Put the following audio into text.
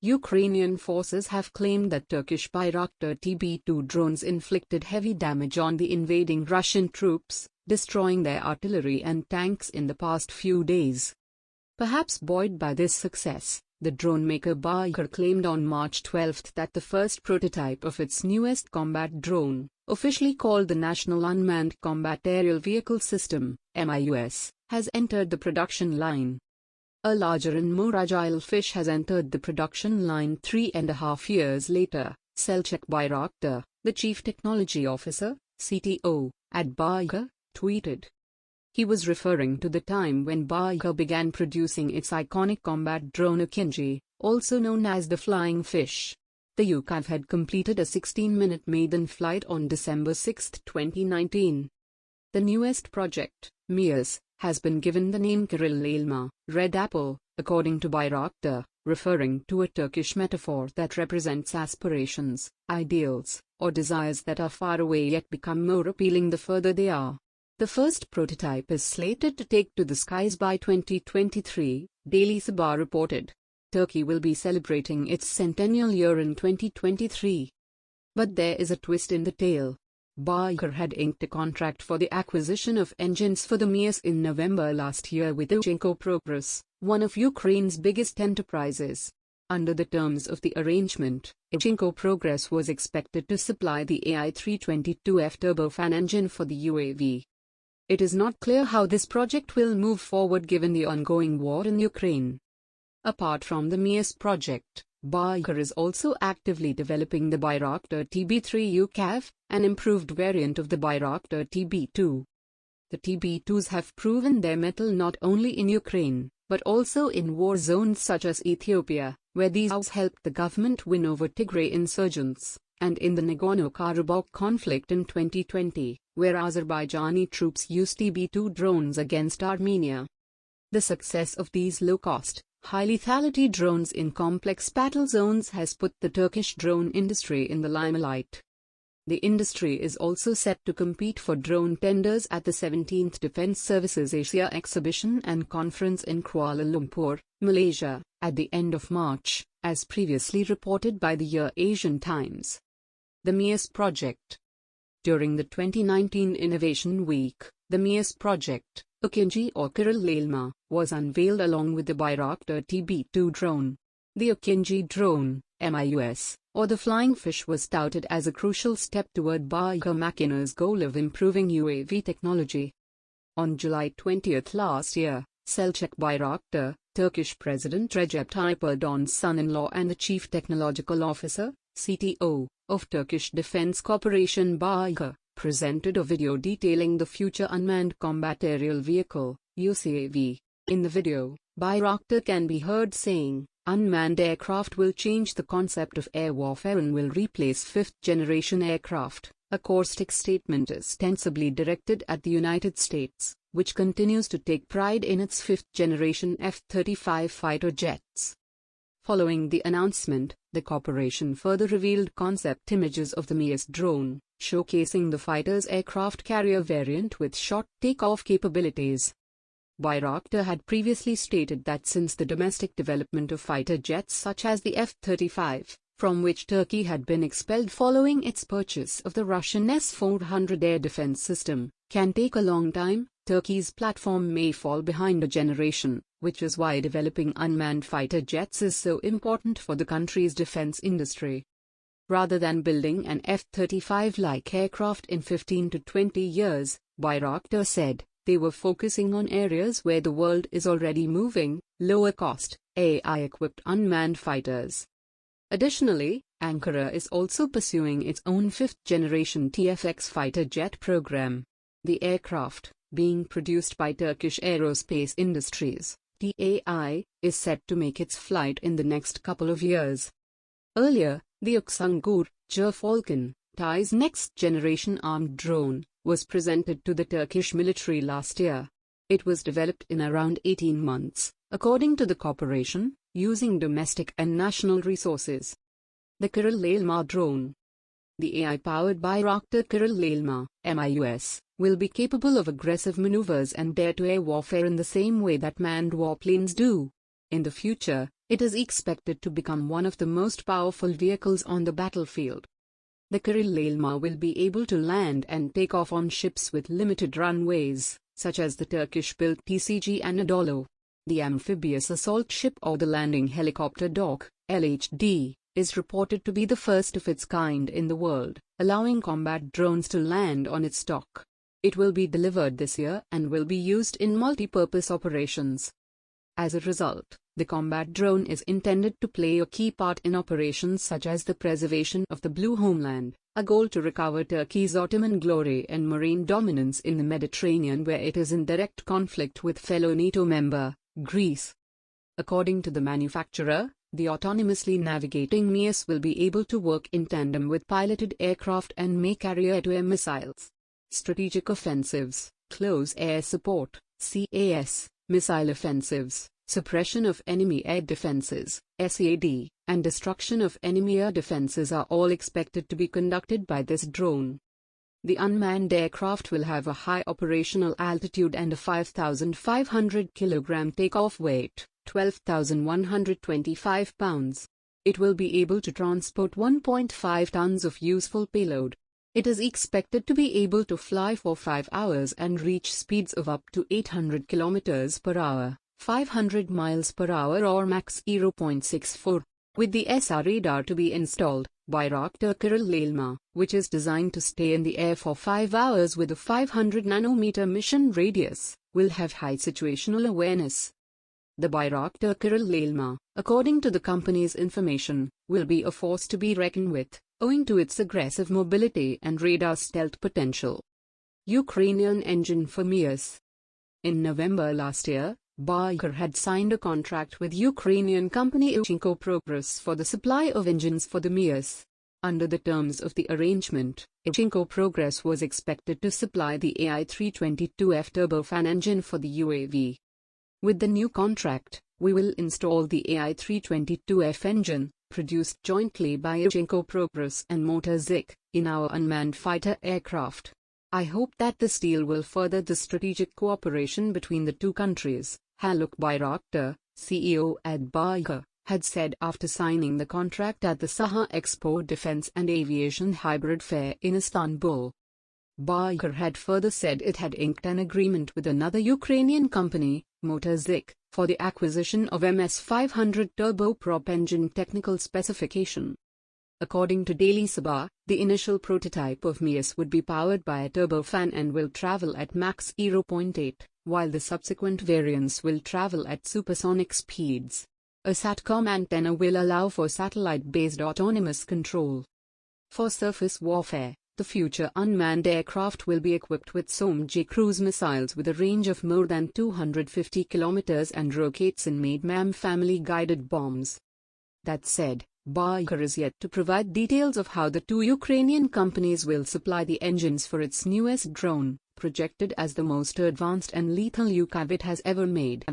Ukrainian forces have claimed that Turkish Bayraktar TB2 drones inflicted heavy damage on the invading Russian troops, destroying their artillery and tanks in the past few days. Perhaps buoyed by this success, the drone maker Baykar claimed on March 12 that the first prototype of its newest combat drone, officially called the National Unmanned Combat Aerial Vehicle System (MIUS), has entered the production line. A larger and more agile fish has entered the production line 3.5 years later, Selçuk Bayraktar, the Chief Technology Officer (CTO) at Baykar, tweeted. He was referring to the time when Baykar began producing its iconic combat drone Akinci, also known as the Flying Fish. The UCAV had completed a 16-minute maiden flight on December 6, 2019. The newest project, MIUS, has been given the name Kizilelma, Red Apple, according to Bayraktar, referring to a Turkish metaphor that represents aspirations, ideals, or desires that are far away yet become more appealing the further they are. The first prototype is slated to take to the skies by 2023, Daily Sabah reported. Turkey will be celebrating its centennial year in 2023. But there is a twist in the tale. Baykar had inked a contract for the acquisition of engines for the MIUS in November last year with Akinci Progress, one of Ukraine's biggest enterprises. Under the terms of the arrangement, Akinci Progress was expected to supply the AI-322F turbofan engine for the UAV. It is not clear how this project will move forward given the ongoing war in Ukraine. Apart from the MIUS project, Baykar is also actively developing the Bayraktar TB3 UCAV, an improved variant of the Bayraktar TB2. The TB2s have proven their mettle not only in Ukraine, but also in war zones such as Ethiopia, where these helped the government win over Tigray insurgents, and in the Nagorno-Karabakh conflict in 2020, where Azerbaijani troops used TB2 drones against Armenia. The success of these low-cost, high-lethality drones in complex battle zones has put the Turkish drone industry in the limelight. The industry is also set to compete for drone tenders at the 17th Defence Services Asia Exhibition and Conference in Kuala Lumpur, Malaysia, at the end of March, as previously reported by the Asian Times. The MIUS project. During the 2019 Innovation Week, the MIUS project, Akinci or Kizilelma, was unveiled along with the Bayraktar TB2 drone. The Akinci drone, MIUS, or the Flying Fish was touted as a crucial step toward Baykar Makiner's goal of improving UAV technology. On July 20 last year, Selçuk Bayraktar, Turkish President Recep Tayyip Erdoğan's son-in-law and the Chief Technological Officer, CTO, of Turkish Defense Corporation Baykar, presented a video detailing the Future Unmanned Combat Aerial Vehicle, UCAV. In the video, Bayraktar can be heard saying, "Unmanned aircraft will change the concept of air warfare and will replace fifth-generation aircraft." A caustic statement ostensibly directed at the United States, which continues to take pride in its fifth-generation F-35 fighter jets. Following the announcement, the corporation further revealed concept images of the MIUS drone, showcasing the fighter's aircraft carrier variant with short takeoff capabilities. Bayraktar had previously stated that since the domestic development of fighter jets such as the F-35, from which Turkey had been expelled following its purchase of the Russian S-400 air defense system, can take a long time, Turkey's platform may fall behind a generation, which is why developing unmanned fighter jets is so important for the country's defense industry. Rather than building an F-35-like aircraft in 15 to 20 years, Bayraktar said, they were focusing on areas where the world is already moving, lower-cost, AI-equipped unmanned fighters. Additionally, Ankara is also pursuing its own fifth-generation TFX fighter jet program. The aircraft, being produced by Turkish Aerospace Industries, TAI, is set to make its flight in the next couple of years. Earlier, the Aksungur, Falcon, TAI's next-generation armed drone, was presented to the Turkish military last year. It was developed in around 18 months, according to the corporation, using domestic and national resources. The Kizilelma drone. The AI-powered Bayraktar Kizilelma, MIUS, will be capable of aggressive maneuvers and dare-to-air warfare in the same way that manned warplanes do. In the future, It is expected to become one of the most powerful vehicles on the battlefield. The Kizilelma will be able to land and take off on ships with limited runways, such as the Turkish-built TCG Anadolu. The amphibious assault ship or the landing helicopter dock, LHD, is reported to be the first of its kind in the world, allowing combat drones to land on its dock. It will be delivered this year and will be used in multi-purpose operations. As a result, the combat drone is intended to play a key part in operations such as the preservation of the Blue Homeland, a goal to recover Turkey's Ottoman glory and marine dominance in the Mediterranean, where it is in direct conflict with fellow NATO member, Greece. According to the manufacturer, the autonomously navigating MIUS will be able to work in tandem with piloted aircraft and may carry air-to-air missiles. Strategic offensives, close air support, CAS, missile offensives, suppression of enemy air defenses, SAD, and destruction of enemy air defenses are all expected to be conducted by this drone. The unmanned aircraft will have a high operational altitude and a 5,500 kg takeoff weight, 12,125 pounds. It will be able to transport 1.5 tons of useful payload. It is expected to be able to fly for 5 hours and reach speeds of up to 800 km per hour, 500 miles per hour or Mach 0.64. With the SR radar to be installed, Bayraktar Kizilelma, which is designed to stay in the air for 5 hours with a 500 nanometer mission radius, will have high situational awareness. The Bayraktar Kizilelma, according to the company's information, will be a force to be reckoned with, owing to its aggressive mobility and radar stealth potential. Ukrainian engine for MIUS. In November last year, Baykar had signed a contract with Ukrainian company Akinci Progress for the supply of engines for the MIUS. Under the terms of the arrangement, Akinci Progress was expected to supply the AI-322F turbofan engine for the UAV. With the new contract, we will install the AI-322F engine, produced jointly by Akinci Progress and DroneThe, in our unmanned fighter aircraft. I hope that this deal will further the strategic cooperation between the two countries, Haluk Bayraktar, CEO at Baykar, had said after signing the contract at the Saha Expo Defense and Aviation Hybrid Fair in Istanbul. Baykar had further said it had inked an agreement with another Ukrainian company, DroneThe, for the acquisition of MS-500 turboprop engine technical specification. According to Daily Sabah, the initial prototype of MIUS would be powered by a turbofan and will travel at Mach 0.8, while the subsequent variants will travel at supersonic speeds. A SATCOM antenna will allow for satellite-based autonomous control. For surface warfare, the future unmanned aircraft will be equipped with SOMG cruise missiles with a range of more than 250 kilometers and rockets in MAM family guided bombs. That said, Baykar is yet to provide details of how the two Ukrainian companies will supply the engines for its newest drone, projected as the most advanced and lethal UAV it has ever made.